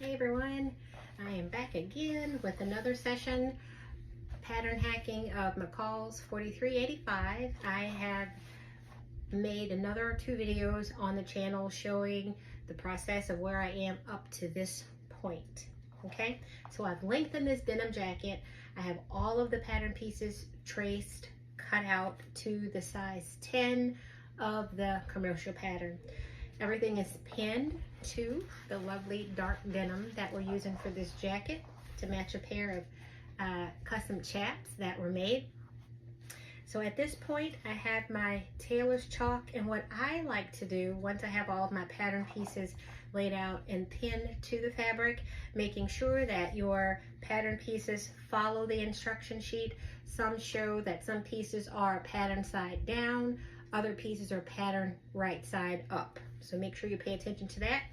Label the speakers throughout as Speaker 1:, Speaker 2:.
Speaker 1: Hey everyone, I am back again with another session, pattern hacking of McCalls 4385. I have made another 2 videos on the channel showing the process of where I am up to this point. Okay, so I've lengthened this denim jacket. I have all of the pattern pieces traced, cut out to the size 10 of the commercial pattern. Everything is pinned to the lovely dark denim that we're using for this jacket to match a pair of custom chaps that were made. So at this point, I have my tailor's chalk, and what I like to do once I have all of my pattern pieces laid out and pinned to the fabric, making sure that your pattern pieces follow the instruction sheet. Some show that some pieces are pattern side down, other pieces are pattern right side up. So make sure you pay attention to that.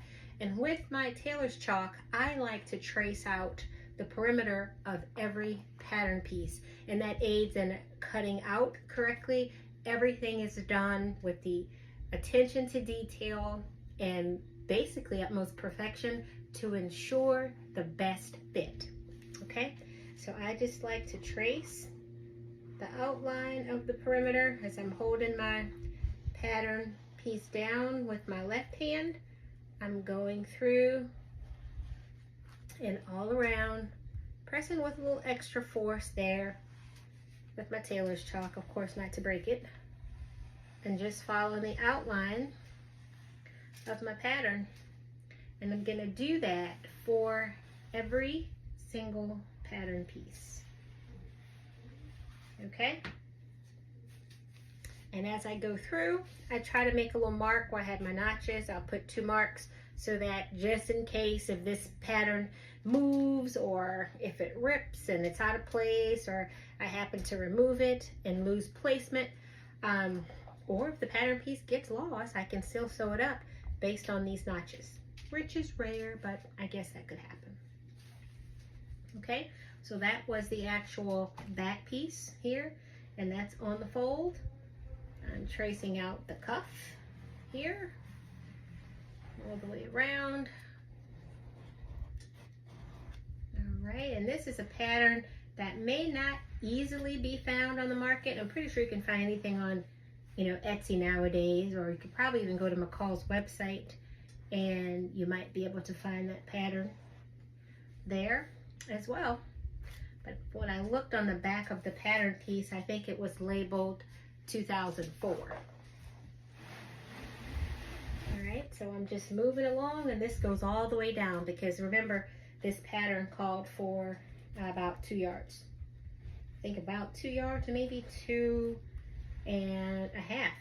Speaker 1: And with my tailor's chalk, I like to trace out the perimeter of every pattern piece, and that aids in cutting out correctly. Everything is done with the attention to detail and basically utmost perfection to ensure the best fit. Okay, so I just like to trace the outline of the perimeter as I'm holding my pattern piece down with my left hand. I'm going through and all around, pressing with a little extra force there with my tailor's chalk, of course not to break it, and just following the outline of my pattern. And I'm going to do that for every single pattern piece. Okay? And as I go through, I try to make a little mark where I have my notches. I'll put 2 marks so that just in case if this pattern moves or if it rips and it's out of place, or I happen to remove it and lose placement, or if the pattern piece gets lost, I can still sew it up based on these notches, which is rare, but I guess that could happen. Okay, so that was the actual back piece here, and that's on the fold. I'm tracing out the cuff here, all the way around. All right, and this is a pattern that may not easily be found on the market. I'm pretty sure you can find anything on, Etsy nowadays, or you could probably even go to McCall's website and you might be able to find that pattern there as well. But when I looked on the back of the pattern piece, I think it was labeled 2004. All right, so I'm just moving along, and this goes all the way down because remember, this pattern called for about 2 yards. I think about 2 yards, or maybe 2 1/2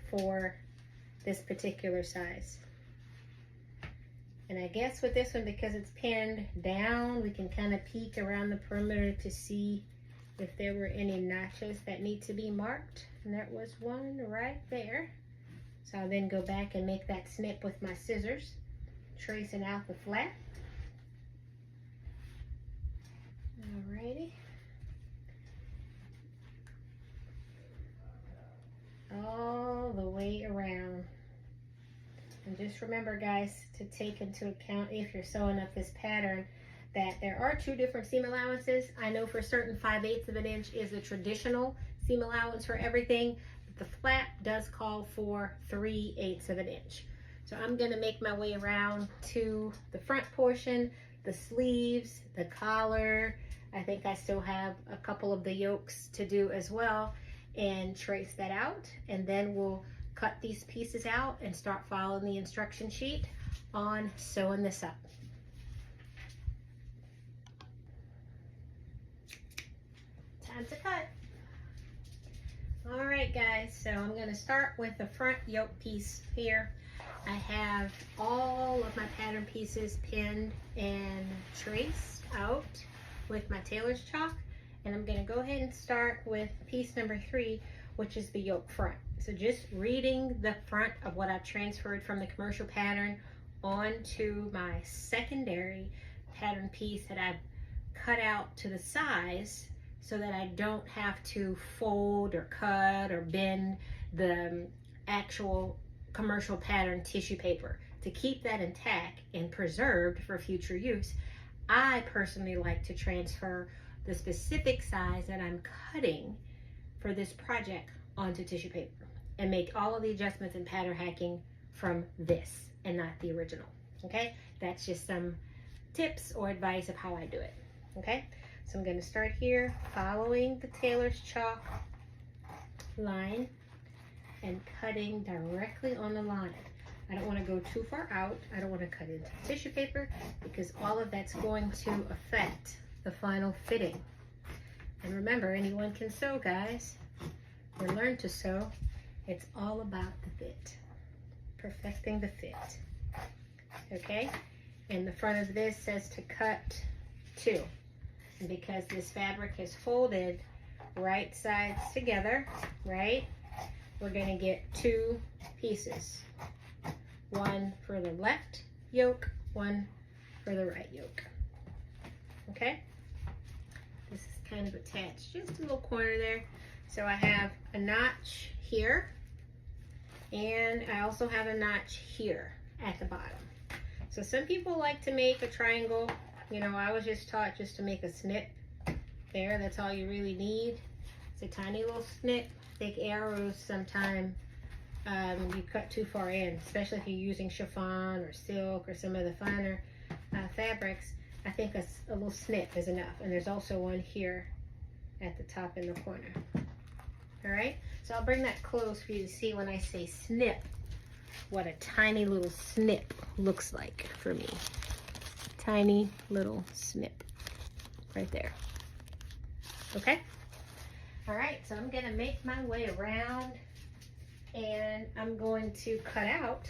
Speaker 1: for this particular size. And I guess with this one, because it's pinned down, we can kind of peek around the perimeter to see if there were any notches that need to be marked. And there was one right there. So I'll then go back and make that snip with my scissors, tracing out the flap. Alrighty. All the way around. And just remember, guys, to take into account if you're sewing up this pattern that there are 2 different seam allowances. I know for certain 5/8 of an inch is the traditional seam allowance for everything, but the flap does call for 3/8 of an inch. So I'm going to make my way around to the front portion, the sleeves, the collar. I think I still have a couple of the yokes to do as well, and trace that out, and then we'll cut these pieces out and start following the instruction sheet on sewing this up. Time to cut. All right, guys, so I'm going to start with the front yoke piece here. I have all of my pattern pieces pinned and traced out with my tailor's chalk, and I'm going to go ahead and start with piece number 3, which is the yoke front. So just reading the front of what I've transferred from the commercial pattern onto my secondary pattern piece that I've cut out to the size so that I don't have to fold or cut or bend the actual commercial pattern tissue paper. To keep that intact and preserved for future use, I personally like to transfer the specific size that I'm cutting for this project onto tissue paper and make all of the adjustments in pattern hacking from this and not the original. Okay, that's just some tips or advice of how I do it. Okay, so I'm going to start here following the tailor's chalk line and cutting directly on the line. I don't want to go too far out. I don't want to cut into tissue paper because all of that's going to affect the final fitting. And remember, anyone can sew, guys, or learn to sew. It's all about the fit, perfecting the fit. Okay, and the front of this says to cut 2. And because this fabric is folded right sides together, right, we're going to get 2 pieces. One for the left yoke, one for the right yoke. Okay, this is kind of attached, just a little corner there. So I have a notch here, and I also have a notch here at the bottom. So some people like to make a triangle. You know, I was just taught just to make a snip there. That's all you really need. It's a tiny little snip. Thick arrows sometimes you cut too far in, especially if you're using chiffon or silk or some of the finer fabrics. I think a little snip is enough. And there's also one here at the top in the corner. All right, so I'll bring that close for you to see when I say snip, what a tiny little snip looks like for me. Tiny little snip right there. Okay, all right, so I'm gonna make my way around and I'm going to cut out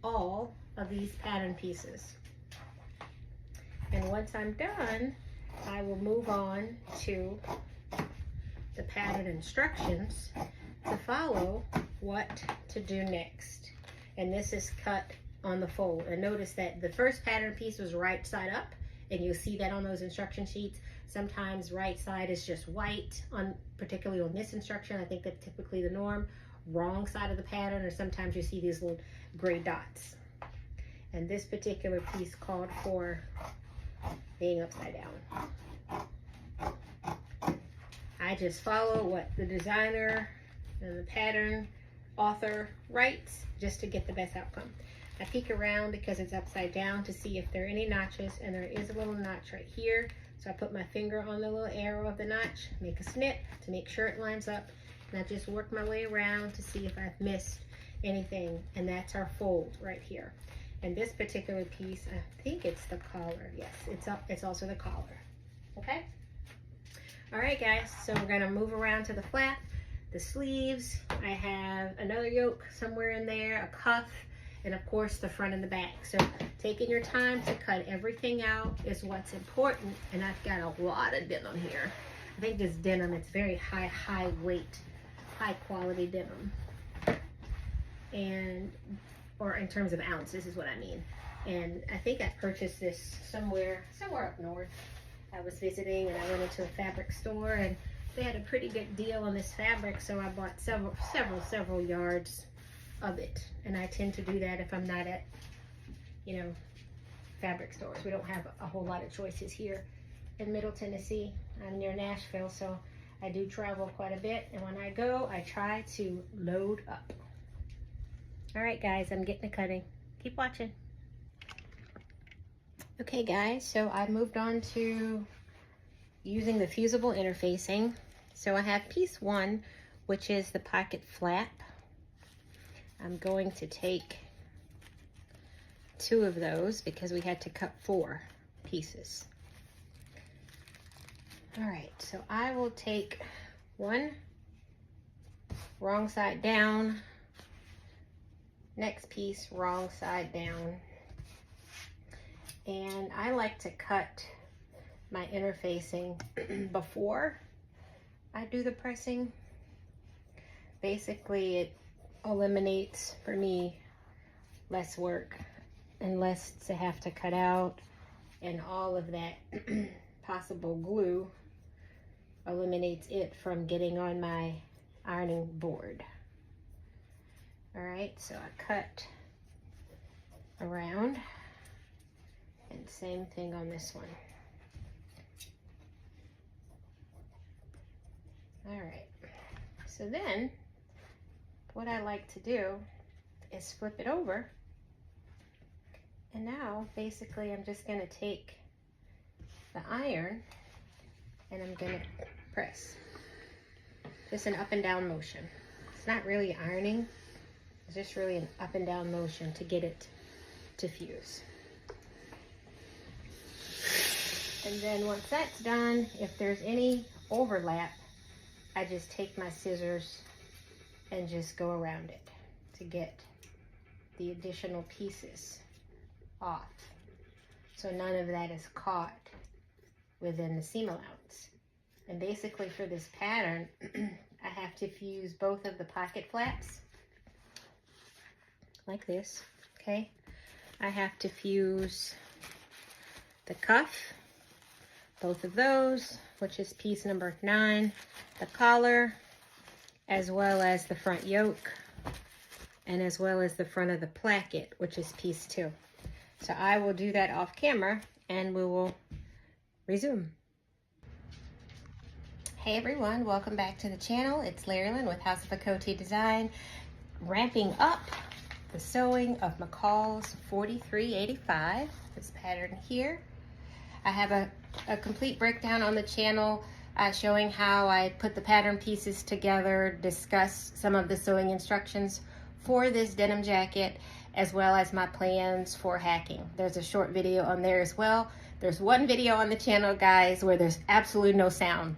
Speaker 1: all of these pattern pieces. And once I'm done, I will move on to the pattern instructions to follow what to do next. And this is cut on the fold. And notice that the first pattern piece was right side up, and you'll see that on those instruction sheets. Sometimes right side is just white, particularly on this instruction. I think that's typically the norm. Wrong side of the pattern, or sometimes you see these little gray dots. And this particular piece called for being upside down. I just follow what the designer and the pattern author writes just to get the best outcome. I peek around because it's upside down to see if there are any notches, and there is a little notch right here. So I put my finger on the little arrow of the notch, make a snip to make sure it lines up, and I just work my way around to see if I've missed anything. And that's our fold right here. And this particular piece, I think it's the collar. Yes, it's also the collar. Okay. All right, guys. So we're gonna move around to the flap, the sleeves. I have another yoke somewhere in there, a cuff, and of course the front and the back. So taking your time to cut everything out is what's important. And I've got a lot of denim here. I think this denim, it's very high weight, high quality denim. And, or in terms of ounces is what I mean. And I think I purchased this somewhere up north. I was visiting and I went into a fabric store and they had a pretty good deal on this fabric. So I bought several yards of it. And I tend to do that if I'm not at, you know, fabric stores. We don't have a whole lot of choices here in Middle Tennessee. I'm near Nashville, so I do travel quite a bit. And when I go, I try to load up. All right, guys, I'm getting to cutting. Keep watching. Okay, guys, so I moved on to using the fusible interfacing. So I have piece 1, which is the pocket flap. I'm going to take 2 of those because we had to cut 4 pieces. All right, so I will take 1 wrong side down, next piece wrong side down, and I like to cut my interfacing before I do the pressing. Basically, it eliminates for me less work and less to have to cut out, and all of that possible glue eliminates it from getting on my ironing board. All right, so I cut around, and same thing on this one. All right, so then what I like to do is flip it over, and now basically I'm just going to take the iron and I'm going to press, just an up and down motion. It's not really ironing, it's just really an up and down motion to get it to fuse. And then once that's done, if there's any overlap, I just take my scissors and just go around it to get the additional pieces off, so none of that is caught within the seam allowance. And basically for this pattern, I have to fuse both of the pocket flaps like this, okay? I have to fuse the cuff, both of those, which is piece number 9, the collar, as well as the front yoke, and as well as the front of the placket, which is piece 2. So I will do that off camera and we will resume. Hey everyone, welcome back to the channel. It's Larry with House of a Coty Design, ramping up the sewing of McCalls 4385, this pattern here. I have a complete breakdown on the channel showing how I put the pattern pieces together, discuss some of the sewing instructions for this denim jacket, as well as my plans for hacking. There's a short video on there as well. There's one video on the channel, guys, where there's absolutely no sound.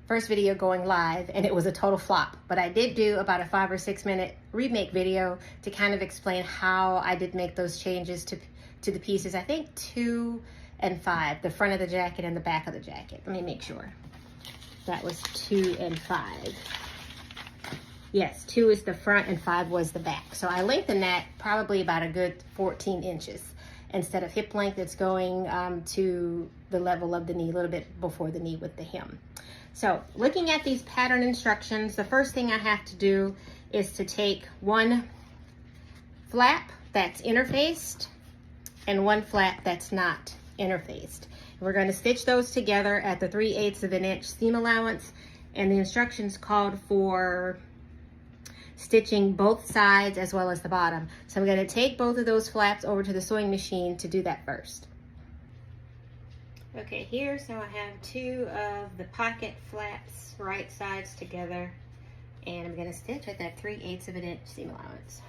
Speaker 1: First video going live, and it was a total flop. But I did do about a 5 or 6 minute remake video to kind of explain how I did make those changes to the pieces. I think 2 and 5, the front of the jacket and the back of the jacket. Let me make sure. That was 2 and 5. Yes, 2 is the front and 5 was the back. So I lengthened that probably about a good 14 inches. Instead of hip length, it's going to the level of the knee, a little bit before the knee with the hem. So looking at these pattern instructions, the first thing I have to do is to take one flap that's interfaced and one flap that's not interfaced. We're going to stitch those together at the 3/8 of an inch seam allowance, and the instructions called for stitching both sides as well as the bottom. So I'm going to take both of those flaps over to the sewing machine to do that first. Okay, here, so I have 2 of the pocket flaps right sides together, and I'm going to stitch at that 3/8 of an inch seam allowance.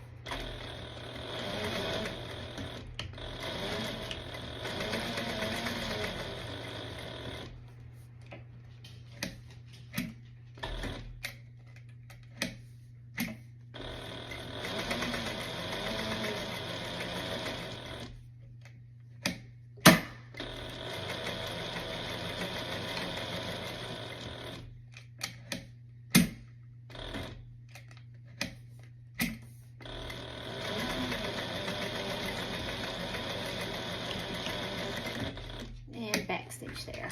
Speaker 1: Backstitch there.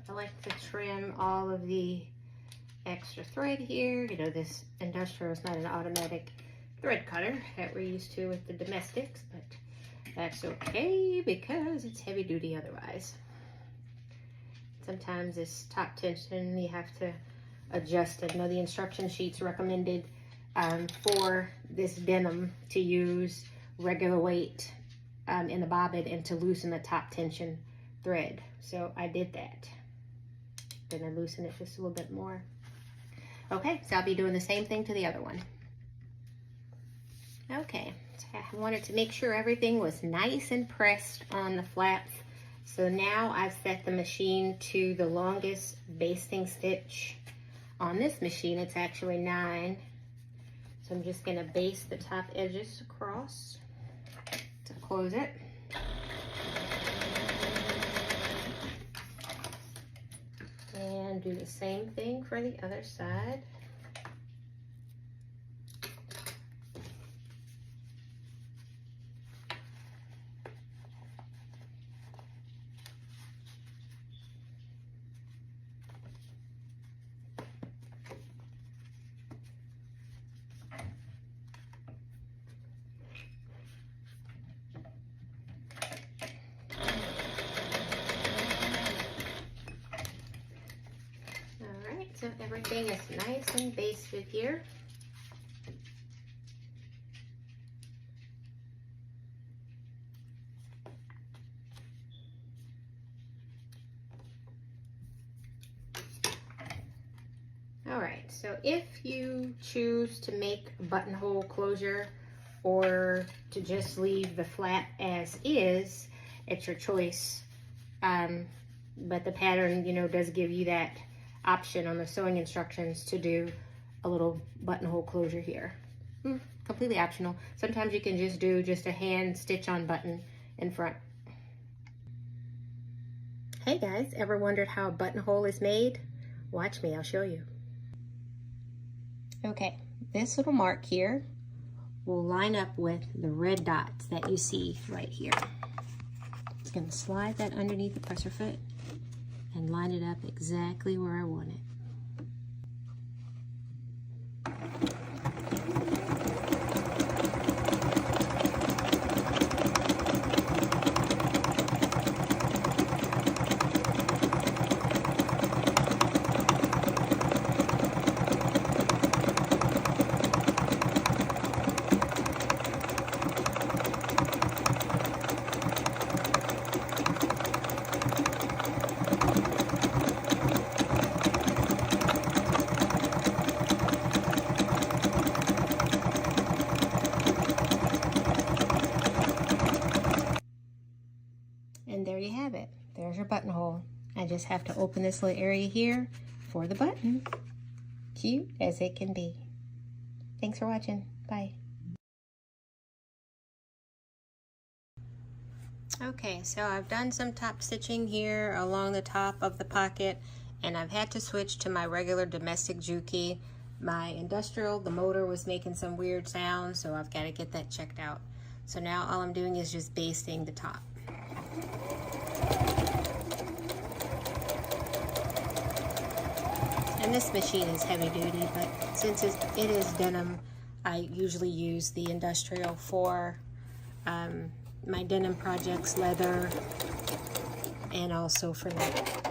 Speaker 1: I like to trim all of the extra thread here. You know, this industrial is not an automatic thread cutter that we're used to with the domestics, but that's okay because it's heavy duty otherwise. Sometimes this top tension you have to adjust it. You know, the instruction sheets recommended for this denim to use regular weight in the bobbin and to loosen the top tension thread. So I did that. Then I loosen it just a little bit more. Okay, so I'll be doing the same thing to the other one. Okay, so I wanted to make sure everything was nice and pressed on the flaps. So now I've set the machine to the longest basting stitch. On this machine, it's actually 9. So I'm just gonna baste the top edges across to close it. And do the same thing for the other side. getting us nice and basted here. Alright, so if you choose to make a buttonhole closure or to just leave the flap as is, it's your choice. But the pattern, you know, does give you that option on the sewing instructions to do a little buttonhole closure here. Completely optional. Sometimes you can just do just a hand stitch-on button in front. Hey guys, ever wondered how a buttonhole is made? Watch me, I'll show you. Okay, this little mark here will line up with the red dots that you see right here. Just gonna slide that underneath the presser foot and line it up exactly where I want it. And there you have it. There's your buttonhole. I just have to open this little area here for the button. Cute as it can be. Thanks for watching. Bye. Okay, so I've done some top stitching here along the top of the pocket, and I've had to switch to my regular domestic Juki. My industrial, the motor was making some weird sounds, so I've got to get that checked out. So now all I'm doing is just basting the top. And this machine is heavy duty, but since it is denim, I usually use the industrial for my denim projects, leather, and also for that.